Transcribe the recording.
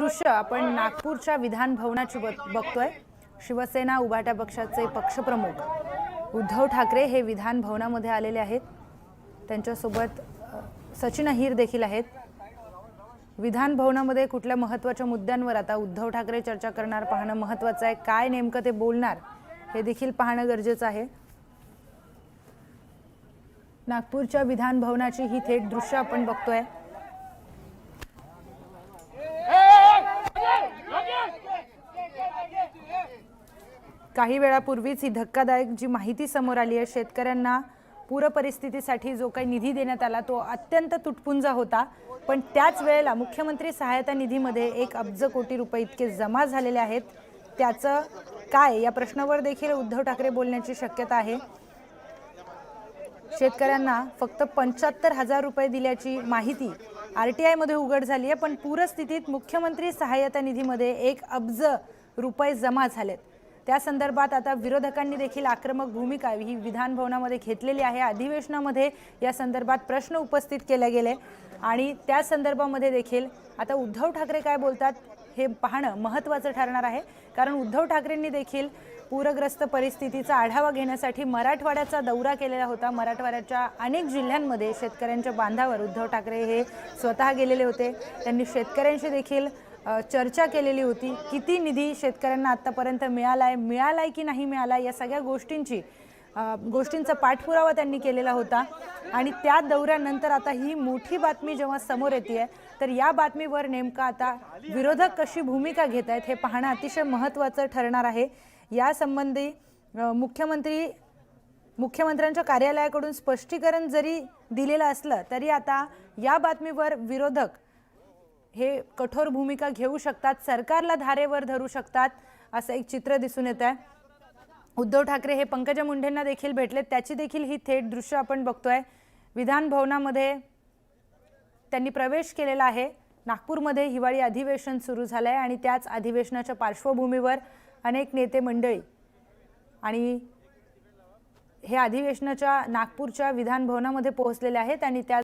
दृश्य आपण नागपूरच्या विधान भवनाची बघतोय। शिवसेना उभाटा पक्षाचे पक्षप्रमुख उद्धव ठाकरे हे विधान भवनामध्ये आलेले आहेत। त्यांच्या सोबत सचिन अहिर देखील आहेत। विधान भवनामध्ये कुठल्या महत्त्वाच्या मुद्द्यांवर आता उद्धव ठाकरे चर्चा करणार पाहणं महत्त्वाचं आहे। काय नेमकं ते बोलणार हे देखील पाहणं गरजेचं आहे। नागपूरच्या विधान भवनाची ही थेट दृश्य आपण बघतोय। काही वेळापूर्वीच ही धक्कादायक जी माहिती समोर आली आहे, शेतकऱ्यांना पूर परिस्थितीसाठी जो काही निधी देण्यात आला तो अत्यंत तुटपुंजा होता, पण त्याच वेळेला मुख्यमंत्री सहायता निधीमध्ये 1 अब्ज कोटी रुपये इतके जमा झालेले आहेत। त्याचं काय या प्रश्नावर देखील उद्धव ठाकरे बोलण्याची शक्यता आहे। शेतकऱ्यांना फक्त 75,000 रुपये दिल्याची माहिती आरटीआय मध्ये उघड झाली आहे, पण पूरस्थितीत मुख्यमंत्री सहायता निधीमध्ये 1 अब्ज रुपये जमा झालेत। त्या संदर्भात आता विरोधकांनी देखील आक्रमक भूमिका ही विधान भवनामध्ये घेतलेली आहे। अधिवेशनामध्ये या संदर्भात प्रश्न उपस्थित केले गेले आणि त्या संदर्भामध्ये देखील आता उद्धव ठाकरे काय बोलतात हे पाहणं महत्त्वाचं ठरणार आहे। कारण उद्धव ठाकरेंनी देखील पूरग्रस्त परिस्थितीचा आढावा घेण्यासाठी मराठवाड्याचा दौरा केलेला होता। मराठवाड्याच्या अनेक जिल्ह्यांमध्ये शेतकऱ्यांच्या बांधावर उद्धव ठाकरे हे स्वतः गेलेले होते। त्यांनी शेतकऱ्यांशी देखील चर्चा केलेली होती। किती निधी शेतकऱ्यांना आतापर्यंत मिळालाय की नाही मिळालाय या सगळ्या गोष्टींचा पाठपुरावा त्यांनी केलेला होता। आणि त्या दौऱ्यानंतर आता ही मोठी बातमी जेव्हा समोर येते तर या बातमीवर नेमका आता विरोधक कशी भूमिका घेत आहेत हे पाहणं अतिशय महत्त्वाचं ठरणार आहे। या संबंधी मुख्यमंत्र्यांच्या कार्यालयाकडून स्पष्टीकरण जरी दिलेलं असलं तरी आता या बातमीवर विरोधक हे कठोर भूमिका घेऊ शकतात, सरकारला धारेवर धरू शकतात, असं एक चित्र दिसून येत आहे। उद्धव ठाकरे हे पंकजा मुंडेंना देखील भेटले, त्याची देखील ही थेट दृश्य आपण बघतोय। विधान भवनामध्ये त्यांनी प्रवेश केलेला आहे। नागपूरमध्ये हिवाळी अधिवेशन सुरू झालंय आणि त्याच अधिवेशनाच्या पार्श्वभूमीवर अनेक नेते मंडळी आणि हे अधिवेशनाच्या नागपूरच्या विधान भवनामध्ये पोहोचलेले आहेत आणि त्या